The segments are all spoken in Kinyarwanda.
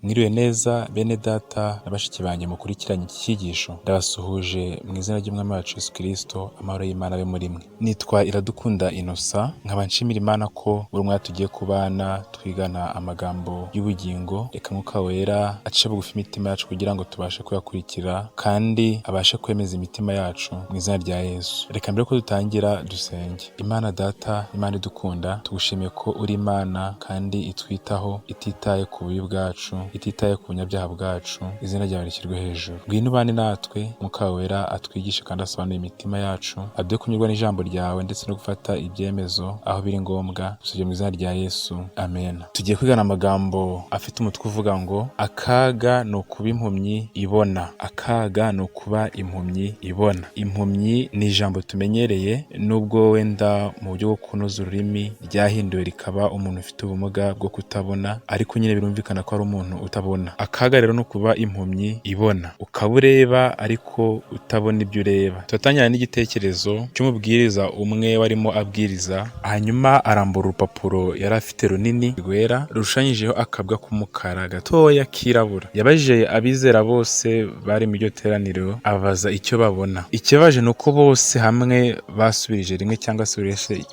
Mwiriwe neza bene data na bashiki banjye mukurikiranye iki cyigisho, ndabasuhuje mu izina ry'umwami wacu Yesu Kristo, amahoro y'Imana abe muri mwe. Nitwa Iradukunda Innocent, nkaba nshimira Imana ko buri mwaka tugiye kubana twigana amagambo y'ubugingo, reka Mwuka Wera ace bugufi imitima yacu kugira ngo tubashe kuyakurikira kandi abashe kwemeza imitima yacu mu izina rya Yesu. Reka mbere ko dutangira dusenge. Imana Data, Imana idukunda, tugushimiye ko uri Imana kandi itwitaho, ititaye ku bubi bwacu, ititaye ku bunyabyaha bwacu, izina ryawe rishyirwe hejuru. Ngwino ubane natwe, Mwuka Wera atwigishe kandi asobanure imitima yacu, aduhe kunyurwa n'ijambo ryawe ndetse no gufata ibyemezo aho biri ngombwa, dusabye mu izina rya Yesu, amen. Tugiye kwigana amagambo afite umutwe uvuga ngo akaga ni ukuba impumyi ibona. Akaga ni ukuba impumyi ibona. Impumyi ni ijambo tumenyereye, nubwo wenda mu buryo bwo kunoza ururimi ryahinduwe rikaba umuntu ufite ubumuga bwo kutabona, ariko nyine birumvikana ko ari umuntu utabona. Akaga rero no kuba impumyi ibona, ukaba ureba ariko utabona ibyo ureba. Turatangirana n'igitekerezo cy'umubwiriza umwe warimo abwiriza, hanyuma arambura urupapuro yari afite runini rwera rushushanyijeho akabwa k'umukara gatoya kirabura. Yabajije abizera bose bari mu iryo teraniro, abaza icyo babona. Ikibaje ni uko bose hamwe basubirije rimwe, cyangwa se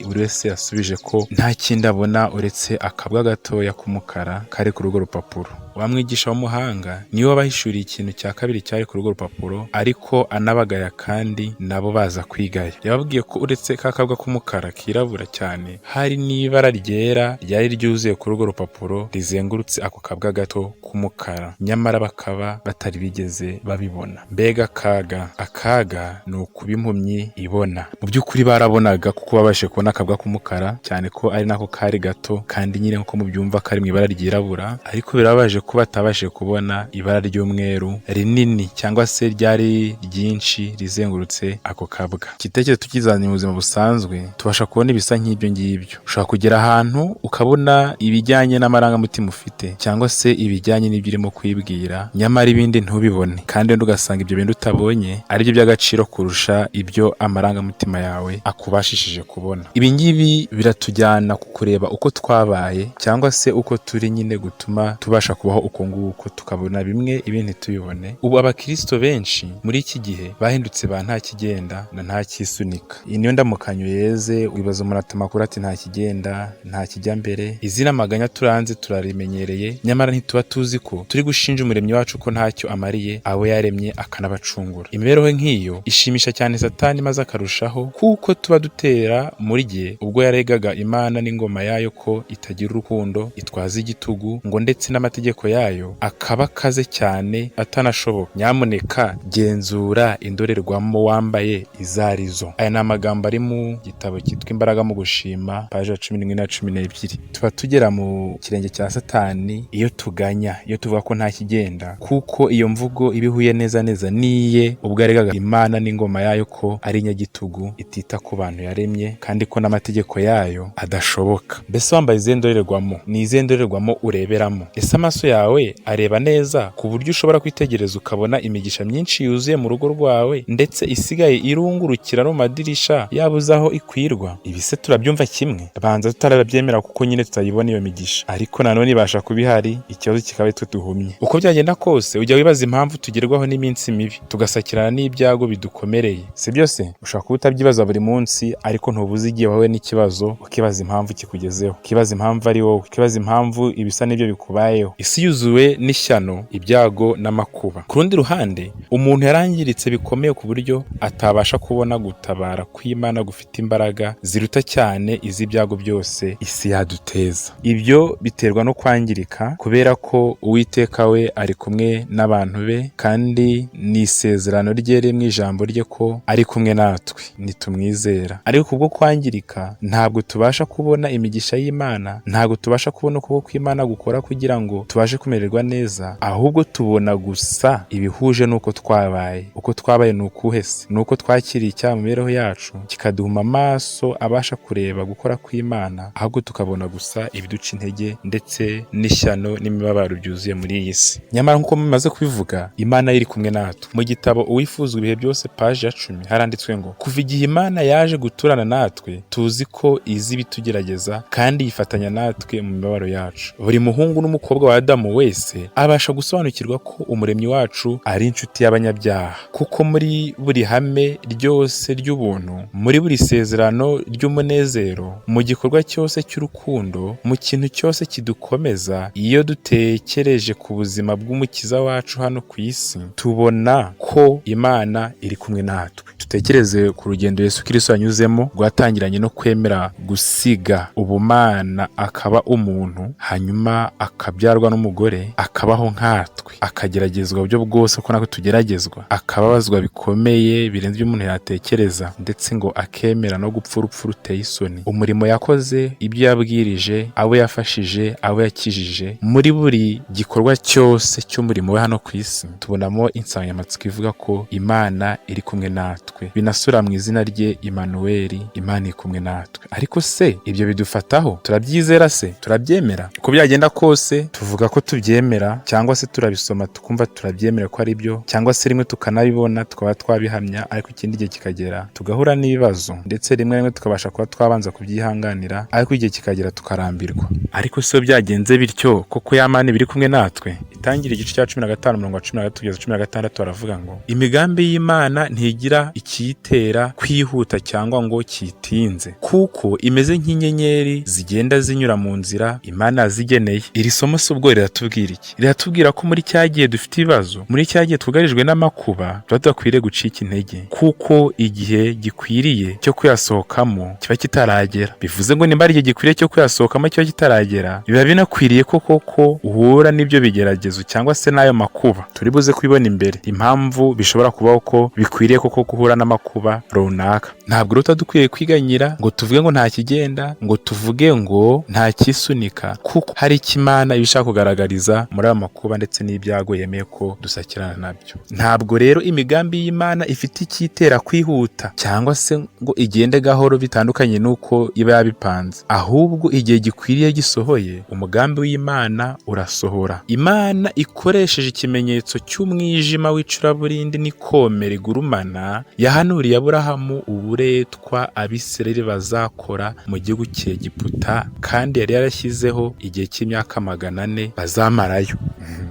buri wese yasubije ko nta kindi abona uretse akabwa gatoya k'umukara kari ku rugo rupapuro. Wa mwigisha w'umuhanga niwe wabahishuriye ikintu cya kabiri cyari ku rugo rupapuro, ariko anabagaya kandi nabo baza kwigaya. Yababwiye ko uretse kakabwa k'umukara kirabura cyane, hari n'ibara ryera ryari ryuzuye ku rugo rupapuro rizengurutse ako kabwa gato k'umukara, nyamara bakaba batari bigeze babibona. Mbega akaga! Akaga ni ukuba impumyi ibona. Mu by'ukuri barabonaga kuko babashe kubona akabwa k'umukara, cyane ko ari nako kari gato kandi nyine nko mubyumva kari mu ibara ryirabura, ariko birabaje kuba atabashe kubona ibara ry'umweru rinini cyangwa se ryari ryinshi rizengurutse ako kabwa. Igitekerezo tukizanye mu buzima busanzwe, tubasha kubona ibisa nk'ibyo ngibyo. Ushobora kugera ahantu ukabona ibijyanye n'amarangamutima ufite, cyangwa se ibijyanye n'ibyo urimo kwibwira, nyamara ibindi ntubibone, kandi ugasanga ibyo bintu utabonye ari byo by'agaciro kurusha ibyo amarangamutima yawe akubashishije kubona. Ibi ngibi biratujyana ku kureba uko twabaye, cyangwa se uko turi nyine gutuma tubasha kubaho uko nguko, tukabona bimwe ibindi tubibone. Ubu abakristo benshi muri iki gihe bahindutse ba nta kigenda na nta kisunika. Iyi niyo ndamukanyo yeze, wibaza umuntu atamakuru ati nta kigenda nta kijya mbere. Izina amaganya turanze turarimenyereye, nyamara ntituba tuzi ko turi gushinja umuremyi wacu ko ntacyo amariye abo yaremye akanabacungura. Imibereho nk'iyo ishimisha cyane Satani, maze akarushaho, kuko tuba dutera muri gihe ubwo yaregaga Imana n'ingoma yayo ko itagira urukundo, itwaza igitugu, ngo ndetse n'amategeko yayo akaba akaze cyane atanashoboka. Nyamuneka genzura indorerwamo wambaye izarizo. Aya ni amagambo ari mu gitabo cyitwa Imbaraga mu gushima, paji 11 na 12. Tuba tugera mu kirenge cya Satani iyo tuganya, iyo tuvuga ko nta kigenda, kuko iyo mvugo ibihuye neza neza niye ubwo yaregaga Imana n'ingoma yayo ko ari inyagitugu, itita ku bantu yaremye, kandi ko n'amategeko yayo adashoboka. Mbese wambaye izihe ndorerwamo? Ni izihe ndorerwamo ureberamo? Ese amaso yawe areba neza ku buryo ushobora kwitegereza ukabona imigisha myinshi yuzuye mu rugo rwawe, ndetse isigaye irungurukira no mu madirisha yabuze aho ikwirwa? Ibi se turabyumva kimwe? Banza tutarabyemera kuko nyine tutayibona iyo migisha, ariko nanone ibasha kuba ihari, ikibazo kikaba twe duhumye. Uko byagenda kose ujya wibaza impamvu tugerwaho n'iminsi mibi, tugasakirana n'ibyago bidukomereye. Si byose ushobora kuba utabyibaza buri munsi, ariko ntubuze igihe wawe n'ikibazo ukibaza impamvu kikugezeho, ukibaza impamvu ari wowe, ukibaza impamvu ibisa n'ibyo bikubayeho. Isi yuzuwe n'ishyano, ibyago n'amakuba. Ku rundi ruhande, umuntu yarangiritse bikomeye ku buryo atabasha kubona gutabara kw'Imana gufite imbaraga ziruta cyane iz'ibyago byose isi yaduteza. Ibyo biterwa no kwangirika, kubera ko Uwiteka we ari kumwe n'abantu be, kandi ni isezerano rye rimwe ijambo rye ko ari kumwe natwe nitumwizera. Ariko kubwo kwangirika ntabwo tubasha kubona imigisha y'Imana, ntabwo tubasha kubona ukuboko kw'Imana gukora kugira ngo tubashe kumererwa neza, ahubwo tubona gusa ibihuje n'uko twabaye. Uko twabaye ni ukuhe se? Ni uko twakiriye icyaha mu mibereho yacu kikaduhuma amaso abasha kureba gukora kw'Imana, ahubwo tukabona gusa ibiduca intege ndetse n'ishyano n'imibabaro byuzuye muri iyi si. Nyamara nk'uko mumaze kubivuga, Imana iri kumwe natwe. Mu gitabo Uwifuzwa ibihe byose, paji 10, haranditswe ngo kuva igihe Imana yaje guturana natwe, tuzi ko izi ibitugerageza kandi yifatanya natwe mu mibabaro yacu. Buri muhungu n'umukobwa wa Adamu Adamu wese abasha gusobanukirwa ko umuremyi wacu ari inshuti y'abanyabyaha, kuko muri buri hame ryose ry'ubuntu, muri buri sezerano ry'umunezero, mu gikorwa cyose cy'urukundo, mu kintu cyose kidukomeza, iyo dutekereje ku buzima bw'umukiza wacu hano ku isi, tubona ko Imana iri kumwe natwe. Dutekereze ku rugendo Yesu Kristo yanyuzemo rwatangiranye no kwemera gusiga ubumana akaba umuntu, hanyuma akabyarwa n'umugore, akabaho nkatwe, akageragezwa uburyo bwose ko natwe tugeragezwa, akababazwa bikomeye birenze ibyo umuntu yatekereza, ndetse ngo akemera no gupfa urupfu ruteye isoni. Umurimo yakoze, ibyo yabwirije, abo yafashije, abo yakijije, muri buri gikorwa cyose cy'umurimo we hano ku isi tubonamo insanganyamatsiko ivuga ko Imana iri kumwe natwe, binasura mu izina rye Imanuweli, Imana iri kumwe natwe. Ariko se ibyo bidufataho? Turabyizera se? Turabyemera? Uko byagenda kose tuvuga ko tubyemera, cyangwa se turabisoma tukumva turabyemera ko ari byo, cyangwa se rimwe tukanabibona tukaba twabihamya, ariko ikindi gihe kikagera tugahura n'ibibazo, ndetse rimwe tukabasha kuba twabanza kubyihanganira, ariko igihe kikagera tukarambirwa. Ariko se byagenze bityo koko ya Mana biri kumwe natwe? Itangira igice cya 15 umurongo wa 13 kugeza 16 aravuga ngo imigambi y'Imana ntigira ikiyitera kwihuta cyangwa ngo kitinze, kuko imeze nk'inyenyeri zigenda zinyura mu nzira Imana yazigeneye. Iri somo se ubwo riratubwira iki? Riratubwira ko muri cya gihe dufite ibibazo, muri cya gihe twugarijwe n'amakuba, tuba tudakwiriye gucika intege, kuko igihe gikwiriye cyo kuyasohokamo kiba kitaragera. Bivuze ngo nimba ari igihe gikwiriye cyo kuyasohokamo kiba kitaragera, biba binakwiriye koko uhura n'ibyo bigeragezo cyangwa se n'ayo makuba. Turi buze kubibona imbere impamvu bishobora kubaho ko bikwiriye koko guhura n'amakuba runaka. Ntabwo rero dukwiye kwiganyira ngo tuvuge ngo nta kigenda, ngo tuvuge ngo nta kisunika, kuko hari icyo Imana ibishaka kugaragariza muri ayo makuba ndetse n'ibyago yemeye ko dusakirana nabyo. Ntabwo rero imigambi y'Imana ifite icyitera kwihuta cyangwa se ngo igende gahoro bitandukanye n'uko iba yabipanze, ahubwo igihe gikwiriye gisohoye umugambi w'Imana urasohora. Imana ikoresheje ikimenyetso cy'umwijima w'icuraburindi n'ikomere igurumana yahanuriye Aburahamu uburetwa Abisirayeli bazakora mu gihugu cy'Egiputa, kandi yari yarashyizeho igihe cy'imyaka 400 bazamarayo.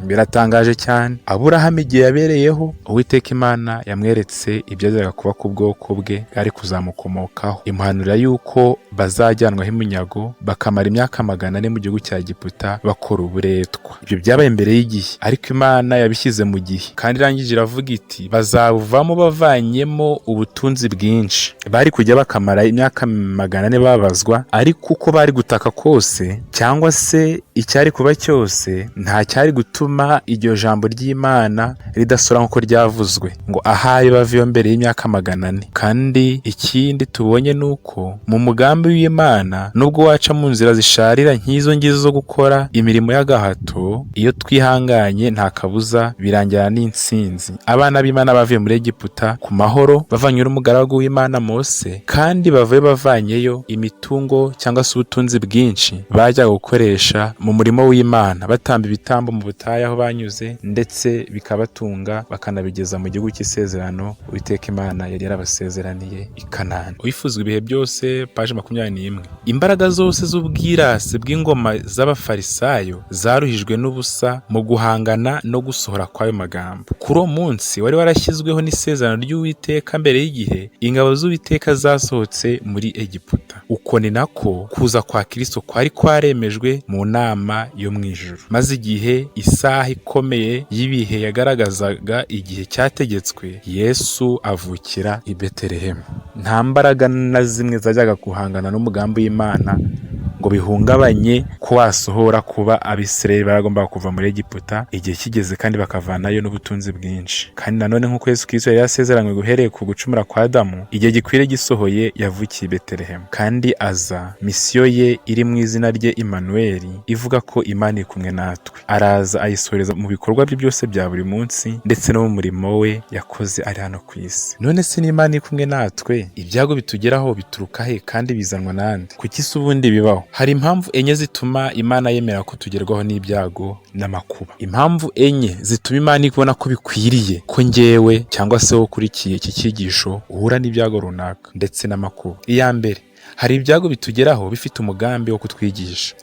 Biratangaje cyane. Aburahamu igihe yabereyeho, Uwiteka Imana yamweretse ibyazaga kuba ku bwoko bwe ari kuzamukomokaho, imuhanurira yuko bazajyanwaho iminyago bakamara imyaka 400 mu gihugu cya Egiputa bakora uburetwa. Ibyo byabaye imbere y'igihe, ariko Imana yabishyize mu gihe, kandi irangije iravuga iti bazavamo bavanyemo ubutunzi bwinshi. Bari kujya bakamara imyaka 400 babazwa, ariko uko bari gutaka kose cyangwa se icyari kuba cyose, nta cyari gutuma iryo jambo ry'Imana ridasora nk'uko ryavuzwe ngo ahari baviyo mbere y'imyaka 400. Kandi ikindi tubonye nuko mu mugambi w'Imana, nubwo waca mu nzira zisharira nk'izo ngizo zo gukora imirimo y'agahato, iyo twihanganye nta kabuza birangira n'intsinzi. Abana b'Imana bavuye muri Egiputa ku mahoro, bavanye n'umugaragu w'Imana Mose, kandi bavanyeyo imitungo cyangwa se ubutunzi bwinshi bajya gukoresha mu murimo w'Imana, batamba ibitambo mu butayu aho banyuze, ndetse bikabatunga bakanabigeza mu gihugu cy'isezerano Uwiteka Imana yari yarabasezeraniye i Kanani. Wifuzwa ibihe byose, paje 21. Imbaraga zose z'ubwirasi bw'ingoma z'abafarisayo zaruhijwe n'ubusa mu guhangana no gusohora kw'ayo magambo. Kuri uwo munsi wari warashyizweho n'isezerano ry'Uwiteka mbere y'igihe ingabo z'Uwiteka zasohotse muri Egiputa. Uko ni nako kuza kwa Kristo kwari kwaremejwe mu nama yo mu ijuru, maze igihe isaha ikomeye y'ibihe yagaragazaga igihe cyategetswe, Yesu avukira i Betelehemu. Nta mbaraga na zimwe zajyaga guhangana n'umugambi w'Imana ngo bihungabanye ko wasohora kuba Abisirayeli baragomba kuva muri Egiputa igihe kigeze, kandi bakavanayo n'ubutunzi bwinshi. Kandi nanone nk'uko Yesu Kristo yari yasezeranywe guhereye ku gucumura kwa Adamu, igihe gikwiriye gisohoye yavukiye i Betelehemu, kandi aza misiyo ye iri mu izina rye Imanuweli, ivuga ko Imana iri kumwe natwe. Araza ayisohoreza mu bikorwa bye byose bya buri munsi, ndetse no mu murimo we yakoze ari hano ku isi. None se n'Imana iri kumwe natwe, ibyago bitugeraho bituruka he kandi bizanwa nande? Kuki se ubundi bibaho? Hari impamvu enye zituma Imana yemera ko tugerwaho n'ibyago n'amakuba. Impamvu enye zituma Imana ibona ko bikwiriye ko njyewe cyangwa se wo ukurikiye iki cyigisho uhura n'ibyago runaka ndetse n'amakuba. Iya mbere, hari ibyago bitugeraho bifite umugambi wo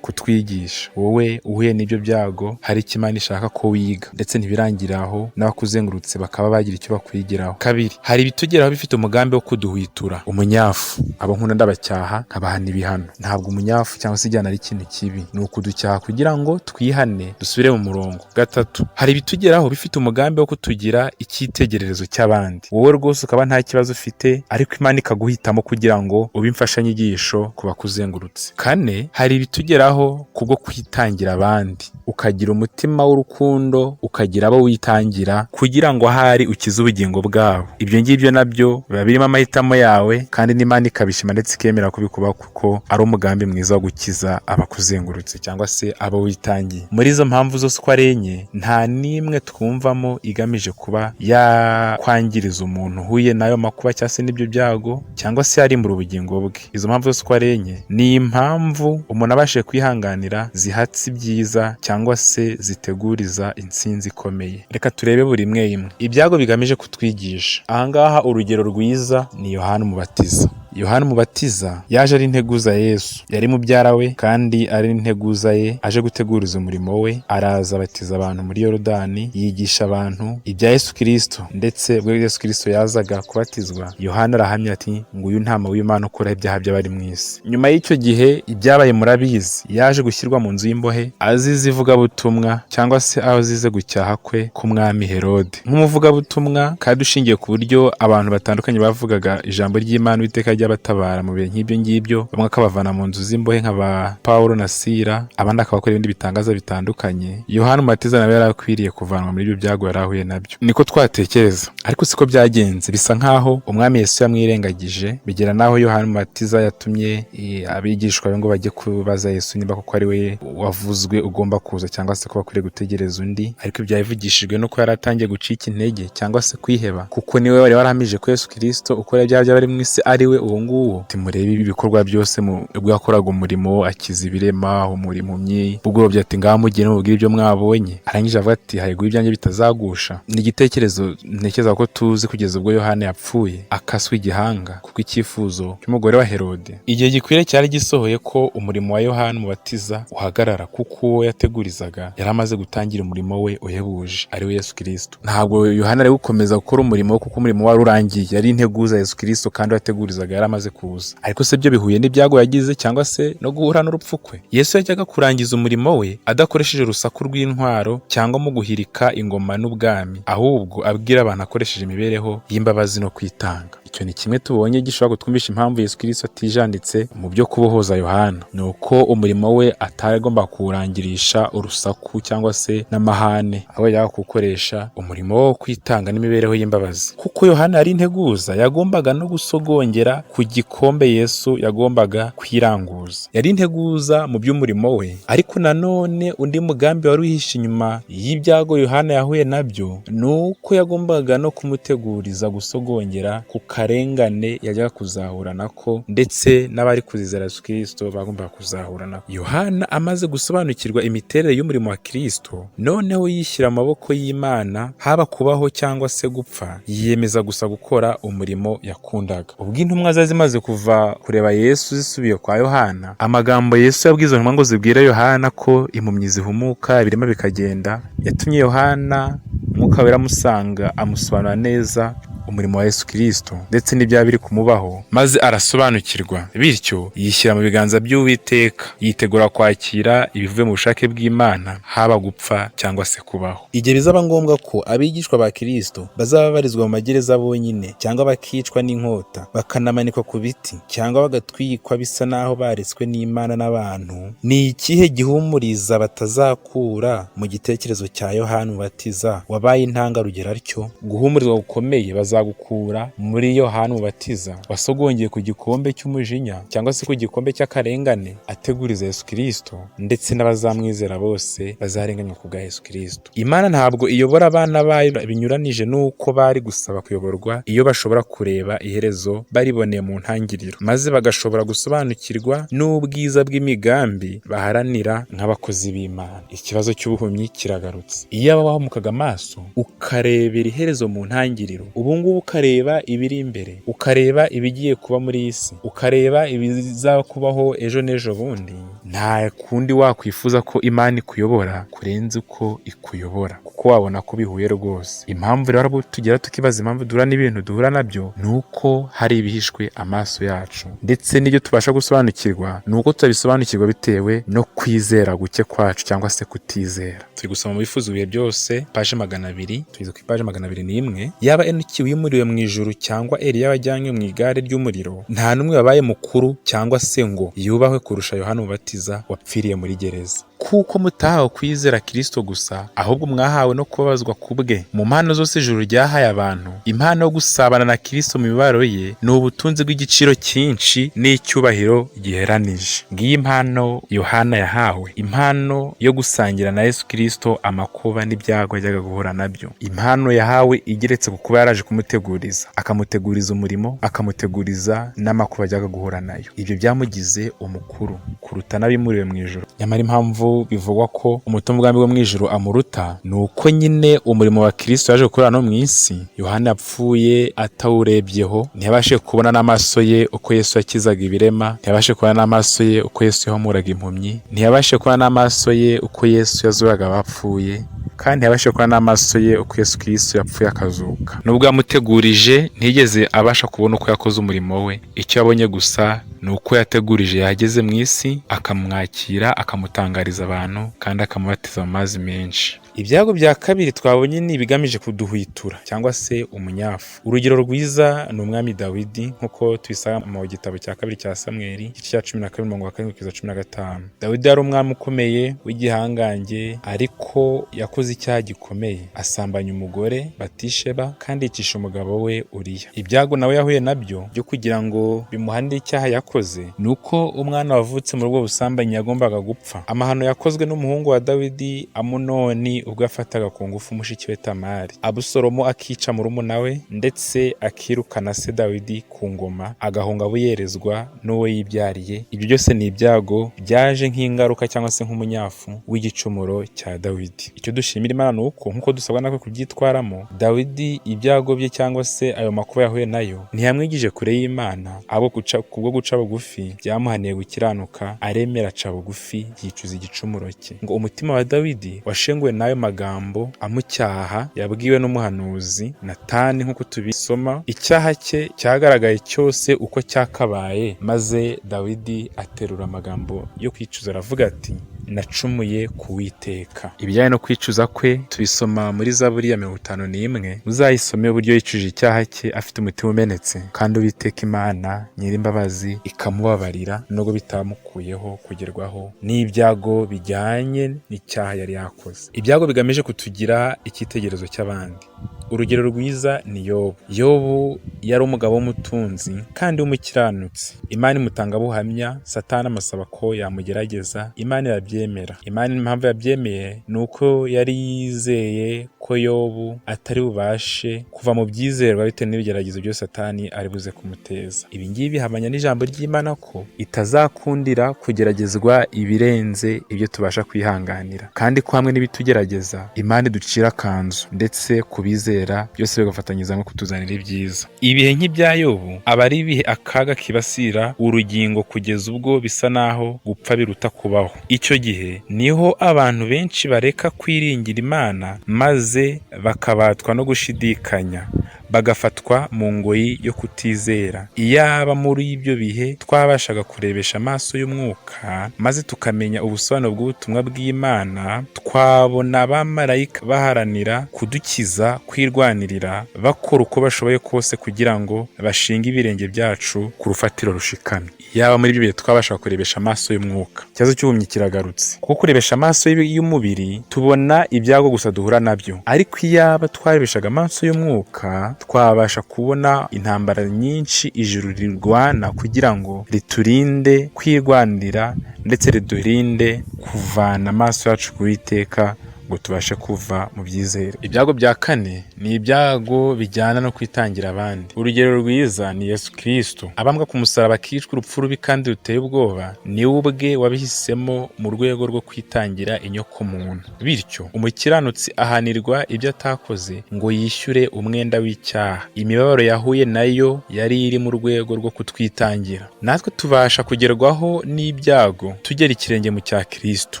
kutwigisha wowe uhuye n'ibyo byago hari icyo Imana ishaka ko wiga, ndetse ntibirangire aho n'abakuzengurutse bakaba bagira icyo bakwigiraho. Kabiri, hari ibitugeraho bifite umugambi wo kuduhwitura. Umunyafu, abo nkunda ndabacyaha nkabahana ibihano. Ntabwo umunyafu cyangwa se igihano ari ikintu kibi, ni ukuducyaha kugira ngo twihane dusubire mu murongo. Gatatu, hari ibitugeraho bifite umugambi wo kutugira icyitegererezo cy'abandi. Wowe rwose ukaba nta kibazo ufite, ariko Imana ikaguhitamo kugira ngo ube imfashanyigisho ku bakuzengurutse. Kane, hari ibitugeraho kubwo kwitangira abandi, ukagira umutima w'urukundo, ukagira abo witangira kugira ngo ahari ukize ubugingo bwabo. Ibyo ngibyo nabyo biba birimo amahitamo yawe, kandi n'Imana ikabishima ndetse ikemera kubikuba kuko ari umugambi mwiza wo gukiza abakuzengurutse cyangwa se abo witangiye. Muri izo mpamvu zose uko ari enye, nta n'imwe twumvamo igamije kuba yakwangiriza umuntu uhuye n'ayo makuba cyangwa se n'ibyo byago cyangwa se yarimbura ubugingo bwe. Izo mpamvu zose uko ari enye ni impamvu umuntu abashije kwihanganira zihatse ibyiza cyangwa se ziteguriza intsinzi ikomeye. Reka turebe buri imwe. Ibyago bigamije kutwigisha. Ahangaha urugero rwiza ni Yohana Umubatiza. Yohana Umubatiza yaje ari integuza Yesu, yari mubyara we kandi ari integuza ye, aje guteguriza umurimo we. Araza abatiza abantu muri Yorodani, yigisha abantu ibya Yesu Kristo, ndetse ubwo Yesu Kristo yazaga kubatizwa, Yohana arahamya ati nguyu ntama w'Imana ukuraho ibyaha by'abari mu isi. Nyuma y'icyo gihe ibyabaye murabizi, yaje gushyirwa mu nzu y'imbohe azize ivugabutumwa cyangwa se aho azize gucyaha kwe k'umwami Herode. Nk'umuvugabutumwa kandi ushingiye ku buryo abantu batandukanye bavugaga ijambo ry'Imana Uwiteka batabara mu bihe nk'ibyo ngibyo, bamwe akabavana mu nzu z'imbohe nk'aba Pawulo na Sila, abandi akabakora ibindi bitangaza bitandukanye. Yohana Umubatiza nawe yari akwiriye kuvanwa muri ibyo byago yari ahuye nabyo, niko twatekereza. Ariko siko byagenze. Bisa nk'aho umwami Yesu yamwirengagije, bigera n'aho Yohana Umubatiza yatumye abigishwa be ngo bajye kubaza Yesu niba koko ari we wavuzwe ugomba kuza cyangwa se ko bakwiriye gutegereza undi. Ariko ibyo yavugishijwe nuko yari atangiye gucika intege cyangwa se kwiheba, kuko niwe wari warahamije ko Yesu Kristo ukora ibyaha by'abari mu isi ari we uwo nguwo. Timurebe ibikorwa byose ubwo yakoraga umurimo, akiza ibirema, umurimo bugorobye ati ngaho mugire mubwire ibyo mwabonye. Arangije avuga ati hahirwa ibyanjye bitazagusha. Ni igitekerezo ntekereza ko tuzi kugeza ubwo Yohana yapfuye akaswe igihanga kuko icyifuzo cy'umugore wa Herode. Igihe gikwiriye cyari gisohoye ko umurimo wa Yohana Umubatiza uhagarara, kuko uwo yategurizaga yari amaze gutangira umurimo we uhebuje, ari we Yesu Kristo. Ntabwo Yohana ari gukomeza gukora umurimo kuko umurimo wari urangiye, yari integuza Yesu Kristo kandi yategurizaga yari amaze kuza. Ariko se byo bihuye n'ibyago yagize cyangwa se no guhura n'urupfu kwe? Yesu yajyaga kurangiza umurimo we adakoresheje urusaku rw'intwaro cyangwa mu guhirika ingoma n'ubwami, ahubwo abwira abantu akoresheje imibereho y'imbabazi no kwitanga. Icyo ni kimwe tubonye gishobora kutwumvisha impamvu Yesu Kristo atijanditse mu byo kubohoza Yohana, ni uko umurimo we atagomba kuwurangirisha urusaku cyangwa se n'amahane, aho yajyaga gukoresha umurimo wo kwitanga n'imibereho y'imbabazi. Kuko Yohana yari integuza, yagombaga no gusogongera ku gikombe Yesu yagombaga kwiranguza. Yari integuza mu by'umurimo we, ariko nanone undi mugambi wari uhishe inyuma y'ibyago Yohana yahuye nabyo, ni uko yagombaga no kumuteguriza gusogongera ku karengane yajyaga kuzahura nako, ndetse n'abari kuzizera Yesu Kristo bagombaga kuzahura nako. Yohana amaze gusobanukirwa imiterere y'umurimo wa Kristo, noneho yishyira amaboko y'Imana, haba kubaho cyangwa se gupfa, yiyemeza gusa gukora umurimo yakundaga. Ubwo intumwa zari zimaze kuva kureba Yesu zisubiye kwa Yohana, amagambo Yesu yabwize intumwa ngo zibwire Yohana ko impumyi zihumuka, ibirema bikagenda, yatumye Yohana Umwuka Wera amusanga, amusobanura neza umurimo wa Yesu Kristo ndetse n'ibyaba biri kumubaho, maze arasobanukirwa. Bityo yishyira mu biganza by'Uwiteka, yitegura kwakira ibivuye mu bushake bw'Imana, haba gupfa cyangwa se kubaho. Igihe bizaba ngombwa ko abigishwa ba Kristo bazaba barizwa mu magereza bonyine, cyangwa bakicwa n'inkota, bakanamanikwa ku biti, cyangwa bagatwikwa bisa naho baretswe n'Imana n'abantu, ni ikihe gihumuriza batazakura mu gitekerezo cya Yohana Umubatiza wabaye intangarugero atyo? Guhumurizwa gukomeye bazagukura muri Yohana Umubatiza wasogongeye ku gikombe cy'umujinya cyangwa se ku gikombe cy'akarengane ateguriza Yesu Kristo, ndetse n'abazamwizera bose bazarenganywa ku bwa Yesu Kristo. Imana ntabwo iyobora abana bayo binyuranije n'uko bari gusaba kuyoborwa, iyo bashobora kureba iherezo bariboneye mu ntangiriro, maze bagashobora gusobanukirwa n'ubwiza bw'imigambi baharanira nk'abakozi b'Imana. Ikibazo cy'ubuhumyi kiragarutse. Iyo wabamukaga amaso ukarebera iherezo mu ntangiriro, ubu ngubu ngubu ukareba ibiri imbere, ukareba ibigiye kuba muri iyi si, ukareba ibizakubaho ejo n'ejo bundi, nta kundi wakwifuza ko Imana ikuyobora kurenza uko ikuyobora, kuko wabona ko bihuye rwose. Impamvu rero tugera tukibaza impamvu duhura n'ibintu duhura nabyo, ni uko hari ibihishwe amaso yacu, ndetse n'ibyo tubasha gusobanukirwa ni uko tutabisobanukirwa bitewe no kwizera guke kwacu cyangwa se kutizera. Turi gusoma mu bifuzo ibihe byose paje 200, tugeze ku paje 201. Yaba Enoki wimuriwe mu ijuru cyangwa Eliya wajyanywe mu igare ry'umuriro, nta n'umwe wabaye mukuru cyangwa se ngo yubahwe kurusha Yohana Umubatiza wapfiriye muri gereza. Kuko mutahawe kwizera Kristo gusa, ahubwo mwahawe no kubabazwa kubwe. Mu mpano zose ijuru ryahaye abantu, impano yo gusabana na Kristo mu mibabaro ye ni ubutunzi bw'igiciro cyinshi n'icyubahiro giheranije. Ngiyi impano Yohana yahawe, impano yo gusangira na Yesu Kristo amakuba n'ibyago yajyaga guhura nabyo. Impano yahawe igeretse ku kuba yaraje kumuteguriza, akamuteguriza umurimo, akamuteguriza n'amakuba yajyaga guhura nayo. Ibyo byamugize umukuru kuruta n'abimuriwe mu ijuru. Nyamara impamvu bivugwa ko umutumwa wo mu ijuru amuruta, ni uko nyine umurimo wa Kristo yaje gukorera no mu isi Yohana yapfuye atawurebyeho, ntiyabashe kubona n'amaso ye uko Yesu yakizaga ibirema, ntiyabashe kubona n'amaso ye uko Yesu yahumuraga impumyi, ntiyabashe kubona n'amaso ye uko Yesu yazuraga abapfuye, kandi ntiyabashe kubona n'amaso ye uko Yesu Kristo yapfuye akazuka. Nubwo yamutegurije ntiyigeze abasha kubona uko yakoze umurimo we, icyo yabonye gusa ni uko yategurije yageze mu isi, akamwakira, akamutangariza abantu, kandi akamubatiza mu mazi menshi. Ibyago bya kabiri twabonye ni ibigamije kuduhwitura cyangwa se umunyafu. Urugero rwiza ni umwami Dawidi, nk'uko tubisanga mu gitabo cya kabiri cya Samweli igice cya 12:7-15. Dawidi yari umwami ukomeye w'igihangange, ariko yakoze icyaha gikomeye, asambanya umugore Batisheba kandi yicisha umugabo we Uriya. Ibyago nawe yahuye nabyo byo kugira ngo bimuhanire icyaha yakoze, ni uko umwana wavutse mu rugo busambanyi yagombaga gupfa. Amahano yakozwe n'umuhungu wa Dawidi Amunoni ubwo yafataga ku ngufu mushiki we Tamari. Abusalomo akica murumuna we, ndetse akirukana se Dawidi ku ngoma, agahunga buyerezwa n'uwo yibyariye. Ibyo byose ni ibyago byaje nk'ingaruka cyangwa se nk'umunyafu w'igicumuro cya Dawidi. Icyo dushimira Imana ni uko nk'uko dusabwa natwe kubyitwaramo, Dawidi ibyago bye cyangwa se ayo makuba yahuye nayo ntiyamwigije kure y'Imana, ahubwo kubwo guca bugufi byamuhaniye gukiranuka, aremera aca bugufi, yicuza igicumuro cye. Ngo umutima wa Dawidi washenguwe n'ayo magambo amucyaha yabwiwe n'umuhanuzi Natani, nk'uko tubisoma. Icyaha cye cyagaragaye cyose uko cyakabaye, maze Dawidi aterura amagambo yo kwicuza, aravuga ati nacumuye ku Uwiteka. Ibijyanye no kwicuza kwe tubisoma muri Zaburi ya 51. Uzayisome uburyo yicuje icyaha cye afite umutima umenetse, kandi Uwiteka Imana Nyirimbabazi ikamubabarira nubwo bitamukuyeho kugerwaho n'ibyago bijyanye n'icyaha yari yakoze. Ibyago bigamije kutugira icyitegererezo cy'abandi. Urugero rwiza ni Yobu. Yobu yari umugabo w'umutunzi kandi w'umukiranutsi. Imana imutanga buhamya, Satani amusaba ko yamugerageza, Imana irabyemera. Imana impamvu yabyemeye ni uko yari yizeye ko Yobu atari bubashe kuva mu byizerwa bitewe n'ibigeragezo byose Satani ari buze kumuteza. Ibi ngibi bihamanya n'ijambo ry'Imana ko itazakundira kugeragezwa ibirenze ibyo tubasha kwihanganira, kandi ko hamwe n'ibitugerageza Imana iducira akanzu, ndetse kubizera byose bigafatanyiriza no kutuzanira ibyiza. Ibihe nk'ibya Yobu aba ari ibihe akaga kibasira urugingo kugeza ubwo bisa naho gupfa biruta kubaho. Icyo gihe niho abantu benshi bareka kwiringira Imana, maze bakabatwa no gushidikanya, bagafatwa mu ngoyi yo kutizera. Iyaba muri ibyo bihe twabashaga kurebesha amaso y'umwuka, maze tukamenya ubusobanuro bw'ubutumwa bw'Imana, twabona abamarayika baharanira kudukiza, kwirwanirira, bakora uko bashoboye kose kugira ngo bashinge ibirenge byacu ku rufatiro rushikamye. Iyaba muri ibyo bihe twabashaga kurebesha amaso y'umwuka. Ikibazo cy'ubumenyi kiragarutse, kuko kurebesha amaso y'umubiri tubona ibyago gusa duhura nabyo, ariko iyaba twarebeshaga amaso y'umwuka twabasha kubona intambara nyinshi ijuru rirwana kugira ngo riturinde kwirwanira, ndetse ridurinde kuvana amaso yacu ku Uwiteka ngo tubashe kuva mu byizere. Ibyago bya kane ni ibyago bijyana no kwitangira abandi. Urugero rwiza ni Yesu Kristo, abambwa ku musaraba akicwa urupfu rubi kandi ruteye ubwoba, ni we ubwe wabihisemo mu rwego rwo kwitangira inyokomuntu. Bityo umukiranutsi ahanirwa ibyo atakoze ngo yishyure umwenda w'icyaha. Imibabaro yahuye nayo yari iri mu rwego rwo kutwitangira. Natwe tubasha kugerwaho n'ibyago tugera ikirenge mu cya Kristo,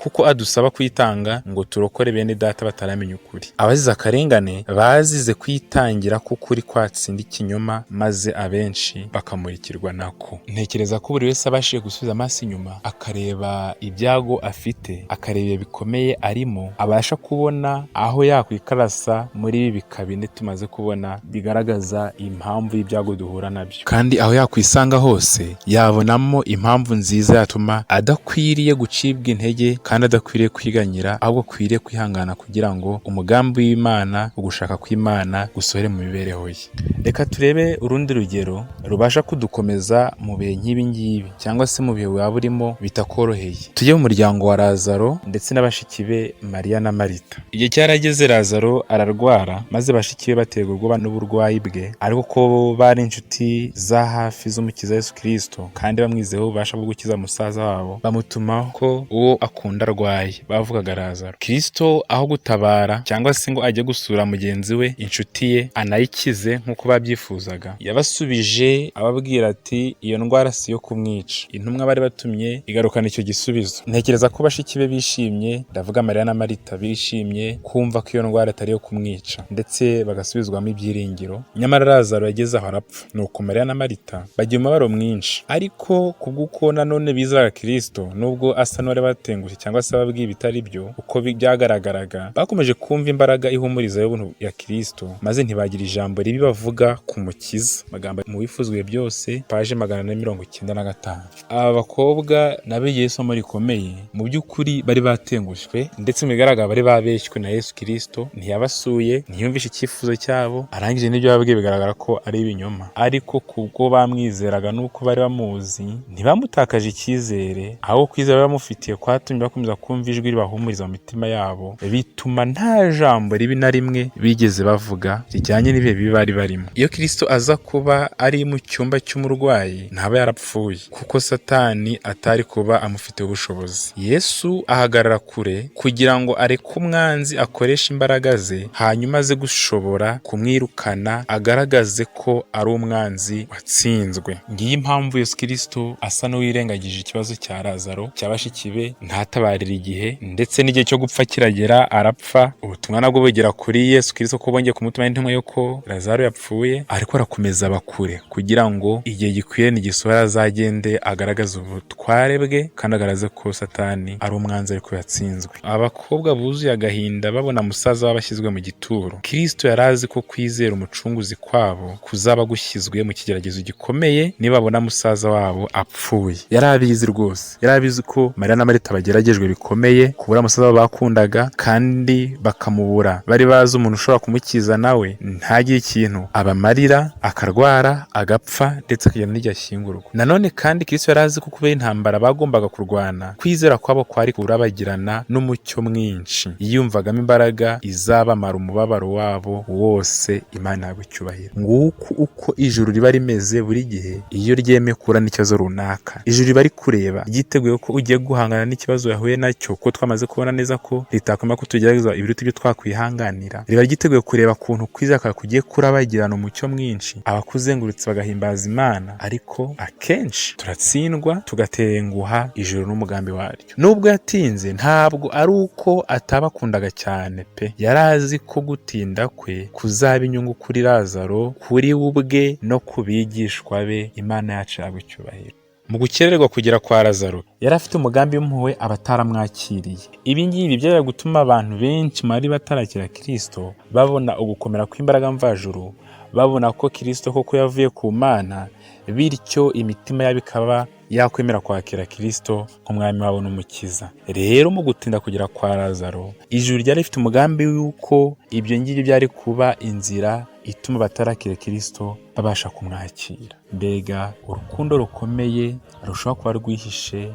kuko adusaba kwitanga ngo turokore bene data bataramenya ukuri. Abazize akarengane bazize kwitangira k'ukuri kwatsinda ikinyoma, maze abenshi bakamurikirwa nako. Ntekereza ko buri wese abashije gusubiza amaso inyuma akareba ibyago afite, akareba ibihe bikomeye arimo, abasha kubona aho yakwikarasa muri ibi bika bine tumaze kubona bigaragaza impamvu y'ibyago duhura nabyo, kandi aho yakwisanga hose yabonamo impamvu nziza yatuma adakwiriye gucibwa intege kandi adakwiriye kwiganyira, ahubwo akwiriye kwihangana kugira ngo umugambi w'Imana, ugushaka kw'Imana gusohore mu mibereho ye. Reka turebe urundi rugero rubasha kudukomeza mu bihe nk'ibi ngibi, cyangwa se mu bihe waba urimo bitakoroheye. Tujye mu muryango wa Lazaro ndetse n'abashiki be Mariya na Marita. Igihe cyarageze Lazaro ararwara, maze bashiki be baterwa ubwoba n'uburwayi bwe, ariko ko bari inshuti za hafi z'umukiza Yesu Kristo kandi bamwizeho ububasha bwo gukiza musaza wabo, bamutumaho ko uwo akunda arwaye, bavugaga Lazaro. Kristo aho gutabara cyangwa se ngo ajye gusura mugenzi we, inshuti ye, anayikize nk'uko babyifuzaga, yabasubije ababwira ati iyo ndwara si yo kumwica. Intumwa bari batumye igarukana icyo gisubizo. Ntekereza ko bashiki be bishimye, ndavuga Mariya na Marita, bishimye kumva ko iyo ndwara atari yo kumwica, ndetse bagasubizwamo ibyiringiro. Nyamara Lazaro yageze aho arapfa, nuko Mariya na Marita bagira umubabaro mwinshi, ariko kubw'uko nanone bizeraga Kristo, nubwo asa n'uwari batengushye cyangwa se ababwiye ibitari byo uko byagaragaraga, bakomeje kumva imbaraga ihumuriza y'ubuntu ya Kristo, maze ntibagira ijambo ribi bavuga ku mukiza. Magambo mu bifuzwe byose, paje 495. Aba bakobwa nabigiye isomo rikomeye. Mu by'ukuri bari batengushywe, ndetse mu bigaragara bari babeshywe na Yesu Kristo. Ntiyabasuye, ntiyumvishe icyifuzo cyabo, arangije n'ibyo babwiye bigaragara ko ari ibinyoma, ariko kubwo bamwizeraga nuko bari bamuzi, ntibamutakaje icyizere, aho kwizera bamufitiye kwatumye bakomeza kumva ijwi ribahumuriza mu mitima yabo, bituma nta jambo ribi na rimwe bigeze bavuga rijyanye n'ibihe bibi bari barimo. Iyo Kristo aza kuba ari mu cyumba cy'umurwayi, ntaba yarapfuye, kuko Satani atari kuba amufitiye ubushobozi. Yesu ahagarara kure kugira ngo areke umwanzi akoresha imbaraga ze, hanyuma aze gushobora kumwirukana, agaragaze ko ari umwanzi watsinzwe. Ngiyi impamvu Yesu Kristo asa n'uwirengagije ikibazo cya Lazaro, cya bashiki be, ntatabarira igihe, ndetse n'igihe cyo gupfa kiragera arapfa. Ubutumwa nabwo bugera kuri Yesu Kristo ko bongeye kumutuma intumwa yuko Lazaro yapfuye, ariko arakomeza abakure kugira ngo igihe gikwiriye nigisohora azagende agaragaza ubutware bwe, kandi agaragaze ko Satani ari umwanzi ariko yatsinzwe. Abakobwa buzuye agahinda babona musaza wabashyizwe mu gituro. Kristo yarazi ko kwizera umucunguzi kwabo kuzaba gushyizwe mu kigeragezo gikomeye nibabona musaza wabo apfuye. Yarabizi rwose, yarabizi ko Mariya na Marita bageragejwe bikomeye, kubura musaza wabo bakundaga kandi bakamubura. Bari bazi umuntu ushobora kumukiza nawe ntagire ikintu abamarira, akarwara, agapfa, ndetse akagenda n'igihe ashyingurwa. Nanone kandi Kristo yarazi ko kubera intambara bagombaga kurwana, kwizera kwabo kwari kurabagirana n'umucyo mwinshi. Yiyumvagamo imbaraga izabamara umubabaro wabo wose. Imana yawe icyubahiro. Nguko uko ijuru riba rimeze buri gihe iyo ryemeye kura n'ikibazo runaka. Ijuru riba rikureba, ryiteguye ko ugiye guhangana n'ikibazo yahuye nacyo, ko twamaze kubona neza ko ritakwema ko tugerageza ibiruta ibyo twakwihanganira. Riba ryiteguye kureba kuntu kwizera kugiye kurabagirana umucyo mwinshi, abakuzengurutse bagahimbaza Imana, ariko akenshi turatsindwa tugatenguha ijuru n'umugambi waryo. Nubwo yatinze, ntabwo ari uko atabakundaga cyane pe, yarazi ko gutinda kwe kuzaba inyungu kuri Lazaro, kuri we ubwe no ku bigishwa be. Imana yacu yagwa icyubahiro. Mu gukererwa kugera kwa Lazaro, yari afite umugambi w'impuhwe abataramwakiriye. Ibi ngibi byari gutuma abantu benshi bari batarakira Kristo babona ugukomera kw'imbaraga mvajuru, babona ko Kristo koko yavuye ku Mana, bityo imitima yabo ikaba yakwemera kwakira Kristo nk'umwami wabo n'umukiza. Rero mu gutinda kugera kwa Lazaro, ijuru ryari rifite umugambi w'uko ibyo ngibyo byari kuba inzira ituma batarakira Kristo babasha kumwakira. Mbega urukundo rukomeye rushobora kuba rwihishe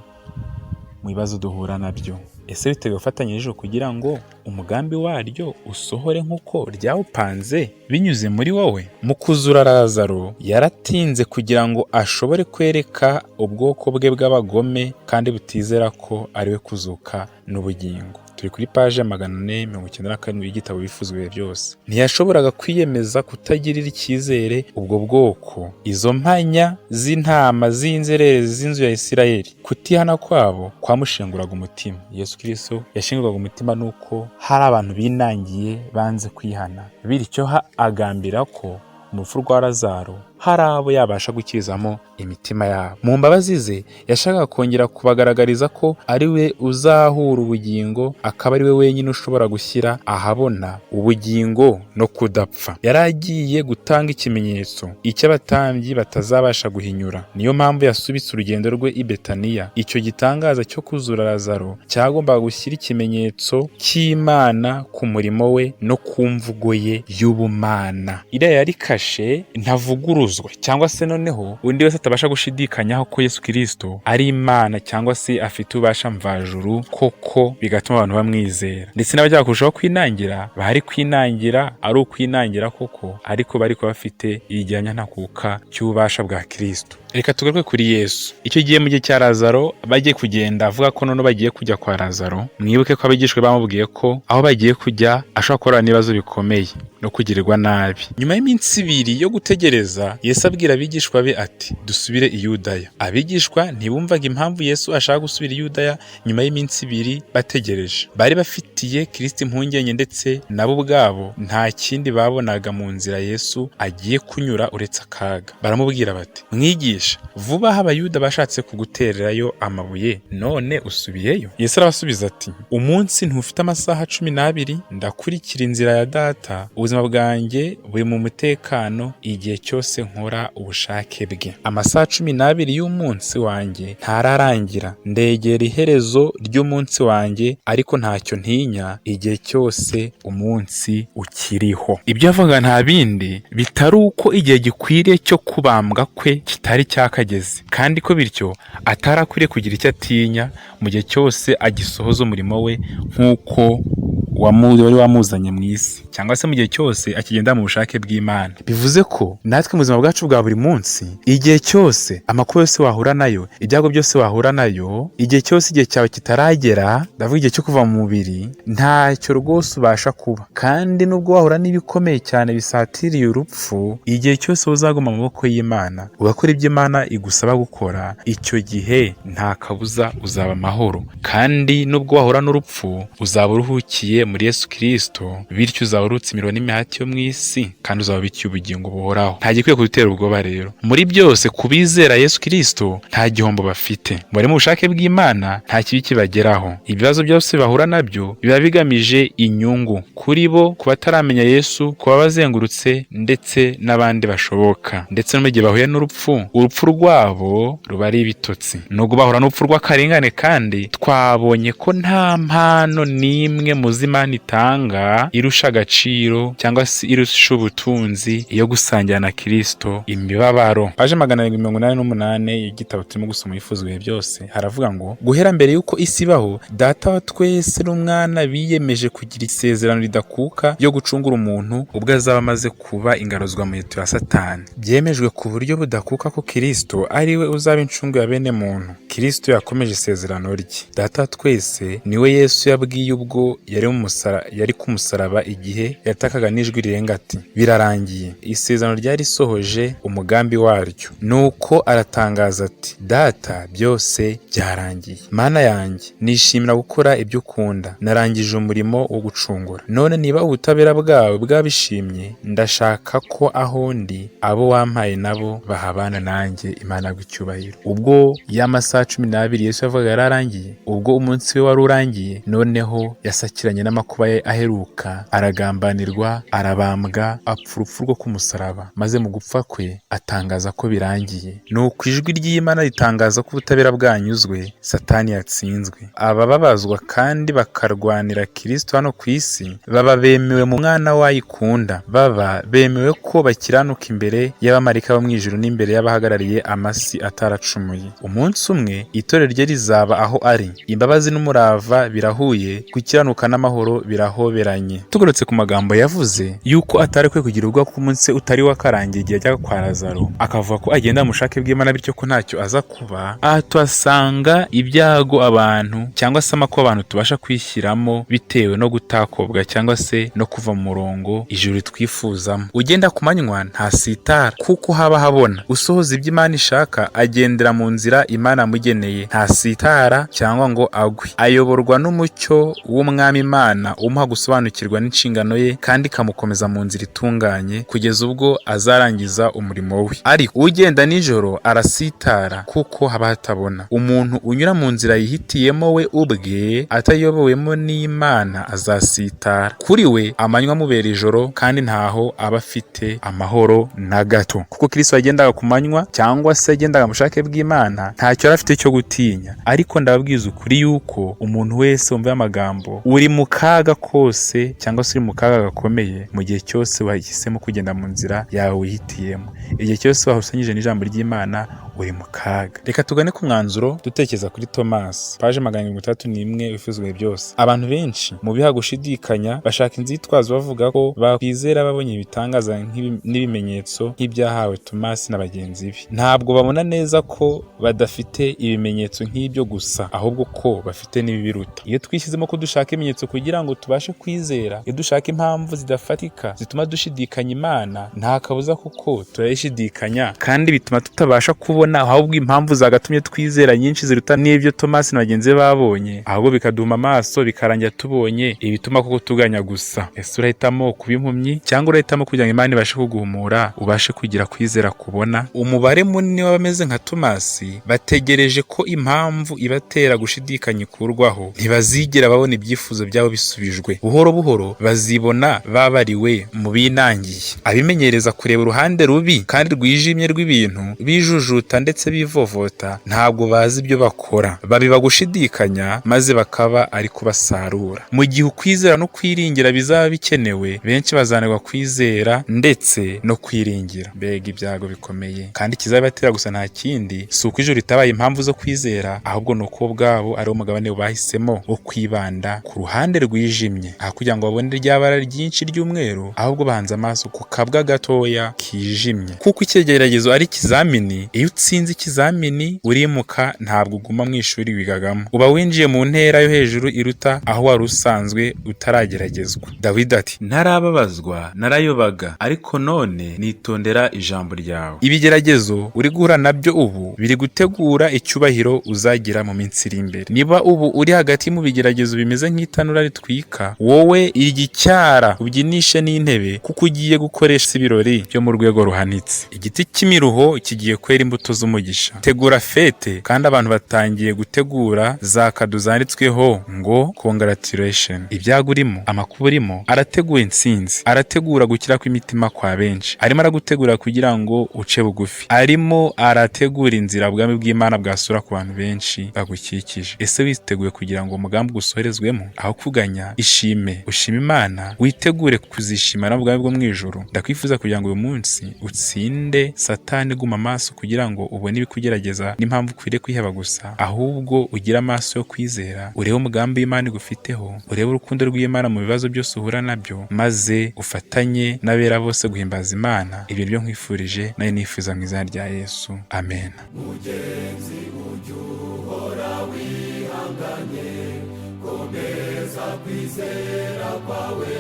mu bibazo duhura nabyo. ese bitewe gufatanya ijuru kugira ngo umugambi waryo usohore nk'uko ryawupanze binyuze muri wowe? Mu kuzura Lazaro yaratinze kugira ngo ashobore kwereka ubwoko bwe bw'abagome kandi butizera ko ari we kuzuka n'ubugingo. Turi kuri paje 497 y'igitabo bifuzwe ibihe byose. Ntiyashoboraga kwiyemeza kutagirira icyizere ubwo bwoko, izo mpanya z'intama z'inzererezi z'inzu ya Isirayeli. Kutihana kwabo kwamushenguraga umutima. Yesu Kristo yashenguraga umutima nuko hari abantu binangiye banze kwihana, bityo agambira ko mu rupfu rwa Lazaro hari abo yabasha gukizamo imitima yabo. Mu mbabazi ze yashakaga kongera kubagaragariza ko ari we uzahura ubugingo, akaba ari we wenyine ushobora gushyira ahabona ubugingo no kudapfa. Yari agiye gutanga ikimenyetso icy'abatambyi batazabasha guhinyura. Niyo mpamvu yasubitse urugendo rwe i Betaniya. Icyo gitangaza cyo kuzura Lazaro cyagombaga gushyira ikimenyetso cy'Imana ku murimo we no ku mvugo ye y'ubumana. Iriya yari kashe ntavuguruzwa, cyangwa se noneho undi wese atabasha gushidikanyaho ko Yesu Kristo ari Imana cyangwa se afite ubasha mvajuru koko, bigatuma abantu bamwizera. Ndetse n'abajya kurushaho kwinangira bahari kwinangira ari ukwinangira koko, ariko bari kuba bafite igihanya ntakuka cy'ububasha bwa Kristo. Reka tugaruke kuri Yesu. Icyo gihe mu gihe cya Lazaro bagiye kugenda avuga ko none bagiye kujya kwa Lazaro, mwibuke ko abigishwe bamubwiye ko aho bagiye kujya ashobora guhura n'ibibazo bikomeye no kugirirwa nabi. Nyuma y'iminsi 2 yo gutegereza, Yesu abwira abigishwa be ati dusubire i Yudaya. Abigishwa ntibumvaga impamvu Yesu ashaka gusubira i Yudaya nyuma y'iminsi 2 bategereje. Bari bafitiye Kristo impungenge, ndetse nabo ubwabo nta kindi babonaga mu nzira Yesu agiye kunyura uretse akaga. Baramubwira bati mwigisha, vuba aha Abayuda bashatse kugutererayo amabuye, none usubiyeyo? Yesu arabasubiza ati umunsi ntufite amasaha 12, ndakurikira inzira ya Data, ubuzima bwanjye buri mu mutekano igihe cyose nkora ubushake bwe. Amasaha 12 y'umunsi wanjye ntararangira, ndegera iherezo ry'umunsi wanjye, ariko ntacyo ntinya igihe cyose umunsi ukiriho. Ibyo avuga nta bindi bitari uko igihe gikwiriye cyo kubambwa kwe kitari cyakageze, kandi ko bityo atarakwiriye kugira icyo atinya mu gihe cyose agisohoza umurimo we nk'uko wari wamuzanye mu isi, cyangwa se mu gihe cyose akigenda mu bushake bw'Imana. Bivuze ko natwe mu buzima bwacu bwa buri munsi, igihe cyose amakuba yose wahura nayo, ibyago byose wahura nayo, igihe cyose igihe cyawe kitaragera, ndavuga igihe cyo kuva mu mubiri, ntacyo rwose ubasha kuba. Kandi nubwo wahura n'ibikomeye cyane bisatiriye urupfu, igihe cyose uzaguma mu maboko y'Imana ugakora ibyo Imana igusaba gukora, icyo gihe nta kabuza uzaba amahoro. Kandi nubwo wahura n'urupfu, uzaba uruhukiye muri Yesu Kristo, bityo uzaba urutse imirimo n'imihati yo mu isi, kandi uzaba bikiye ubugingo buhoraho. Nta gikwiye kudutera ubwoba rero. Muri byose kubizera Yesu Kristo nta gihombo bafite. Bari mu bushake bw'Imana nta kibi kibageraho. Ibibazo byose bahura nabyo biba bigamije inyungu kuri bo, ku bataramenya Yesu, ku babazengurutse, ndetse n'abandi bashoboka. Ndetse no mu gihe bahuye n'urupfu, urupfu rwabo ruba ari ibitotsi. Nubwo bahura n'urupfu rw'akarengane, kandi twabonye ko nta mpano n'imwe muzima Imana itanga irusha agaciro cyangwa se irusha ubutunzi iyo gusangira na Kristo imibabaro. Paje 488 y'igitabo turimo gusoma bifuzwe ibihe byose haravuga ngo guhera mbere yuko isi ibaho, Data wa twese n'Umwana biyemeje kugira isezerano ridakuka yo gucungura umuntu ubwo azaba amaze kuba ingaruzwa mu ya Satani. Byemejwe ku buryo budakuka ko Kristo ari we uzaba incungu ya bene muntu. Kristo yakomeje isezerano rye. Data wa twese niwe Yesu yabwiye ubwo yari ku musaraba igihe yatakaga n'ijwi rirenga ati birarangiye. Isezerano ryari sohoje umugambi waryo. Nuko aratangaza ati Data, byose byarangiye. Mana yanjye, nishimira gukora ibyo ukunda. Narangije umurimo wo gucungura. None niba ubutabera bwawe bwabishimye, ndashaka ko aho ndi abo wampaye nabo bahabana nanjye. Imana gw'icyubahiro. Ubwo y'amasaha 12 Yesu yavuga yararangiye, ubwo umunsi we wari urangiye, noneho yasakiranye y'amakuba ye aheruka, aragambanirwa, arabambwa, apfa urupfu rwo k'umusaraba, maze mu gupfa kwe atangaza ko birangiye. Nuko ijwi ry'Imana ritangaza ko ubutabera bwanyuzwe, Satani yatsinzwe. Abababazwa kandi bakarwanira Kristo hano ku isi baba bemewe mu mwana wayikunda, baba bemewe ko bakiranuka imbere y'abamarika bo mu ijuru n'imbere y'abahagarariye amasi ataracumuye. Umunsi umwe itorero rye rizaba aho ari, imbabazi n'umurava birahuye, gukiranuka n'amahoro birahoberanye. Tugarutse ku magambo yavuze yuko atari kwe kugira ubwo ku munsi utari wakarangiye igihe ajyaga kwa Lazaro, akavuga ko agenda mu bushake bw'Imana bityo ko ntacyo aza kuba. Aha tuhasanga ibyago abantu cyangwa se amakuba abantu tubasha kwishyiramo bitewe no gutakobwa cyangwa se no kuva mu murongo ijuru twifuzamo. Ugenda ku manywa ntasitara kuko haba habona, usohoza ibyo Imana ishaka agendera mu nzira Imana yamugeneye, ntasitara cyangwa ngo agwe. Ayoborwa n'umucyo w'Umwami Imana umuha gusobanukirwa n'inshingano ye kandi ikamukomeza mu nzira itunganye kugeza ubwo azarangiza umurimo we. Ariko ugenda nijoro arasitara kuko haba hatabona. Umuntu unyura mu nzira yihitiyemo we ubwe atayobowemo n'Imana azasitara. Kuri we amanywa amubera ijoro kandi ntaho aba afite amahoro na gato, kuko Kristo yagendaga ku manywa cyangwa se yagendaga mu bushake bw'Imana ntacyo yari afite cyo gutinya. Ariko ndababwiza ukuri yuko umuntu wese wumva amagambo uri mu kaga kose cyangwa se uri mu kaga gakomeye mu gihe cyose wahisemo kugenda mu nzira yawe wihitiyemo, igihe cyose wahusanyije n'ijambo ry'Imana uri mu kaga. Reka tugane ku mwanzuro dutekereza kuri Tomasi, paje 61 wifuzwe byose. Abantu benshi mu biha gushidikanya bashaka inzitwazo bavuga ko bakwizera babonye ibitangaza n'ibimenyetso nk'ibyahawe Tomasi na bagenzi be. Ntabwo babona neza ko badafite ibimenyetso nk'ibyo gusa, ahubwo ko bafite n'ibibiruta. Iyo twishyizemo ko dushaka ibimenyetso kugira ngo tubashe kwizera, iyo dushaka impamvu zidafatika zituma dushidikanya Imana, nta kabuza kuko turayishidikanya kandi bituma tutabasha kubona, ahubwo impamvu zagatumye twizera nyinshi ziruta n'ibyo Tomasi na bagenzi be babonye, ahubwo bikaduhuma amaso bikarangira tubonye ibituma koko tuganya gusa. Ese urahitamo kuba impumyi cyangwa urahitamo kugira ngo Imana ibashe kuguhumura ubashe kugira kwizera kubona? Umubare munini w'abameze nka Tomasi bategereje ko impamvu ibatera gushidikanya ikurwaho, ntibazigera babona ibyifuzo byabo bisubijwe. Buhoro buhoro bazibona babariwe mu binangiye. Abimenyereza kureba uruhande rubi kandi rwijimye rw'ibintu, bijujuta ndetse bivovota, ntabwo bazi ibyo bakora, babiba gushidikanya maze bakaba ari kubasarura. Mu gihe ukwizera no kwiringira bizaba bikenewe, benshi bazanirwa kwizera ndetse no kwiringira. Mbega ibyago bikomeye! Kandi kizabibatera gusa nta kindi, si uko ijuru ritabaye impamvu zo kwizera, ahubwo ni uko ubwabo ari umugabane bahisemo wo kwibanda ku ruhande rwijimye, aho kugira ngo babone rya bara ryinshi ry'umweru, ahubwo bahanze amaso ku kabwa gatoya kijimye. Kuko ikigeragezo ari ikizamini, iyo utsinze ikizamini urimuka, ntabwo uguma mu ishuri wigagamo, uba winjiye mu ntera yo hejuru iruta aho wari usanzwe utarageragezwa. Dawidi ati, ntarababazwa narayobaga, ariko none nitondera ijambo ryawe. Ibigeragezo uri guhura nabyo ubu biri gutegura icyubahiro uzagira mu minsi iri imbere. Niba ubu uri hagati mu bigeragezo bimeze nk'itanura ritwika, wowe igicyara ubyinishe n'intebe, kuko ugiye gukoresha ibirori byo mu rwego ruhanitse. Igiti cy'imiruho kigiye kwera imbuto z'umugisha. Tegura fete kandi abantu batangiye gutegura za kado zanditsweho ngo congratulation. Ibyago urimo, amakuba urimo, arategura intsinzi, arategura gukira kw'imitima kwa benshi. Arimo aragutegura kugira ngo uce bugufi, arimo arategura inzira ubwami bw'Imana bwasura ku bantu benshi bagukikije. Ese witeguye kugira ngo umugambi gusohorezwemo? Aho kuganya, ishime, ushime Imana, witegure kuzishimana ubwami bwo mu ijuru. Ndakwifuza kugira ngo uyu munsi utsinde Satani, guma amaso kugira ngo ubone ibikugerageza n'impamvu ukwiriye kwiheba gusa, ahubwo ugire amaso yo kwizera, urebe umugambi w'Imana igufiteho, urebe urukundo rw'Imana mu bibazo byose uhura nabyo, maze ufatanye n'abera bose guhimbaza Imana. Ibyo byo nkwifurije nayo nifuza mu izina rya Yesu, amen. Mugenzi ujye uhora wihanganye, komeza kwizera kwawe,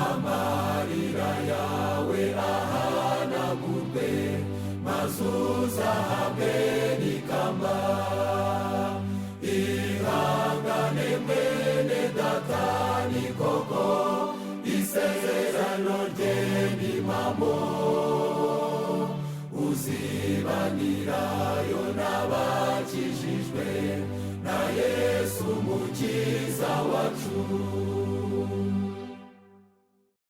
amarira yawe ahanagurwe, maze uzahabwe n'ikamba. Ihangane mwene data, ni koko isezerano rye ni impamo, uzibanirayo n'abakijijwe, na Yesu umukiza wacu.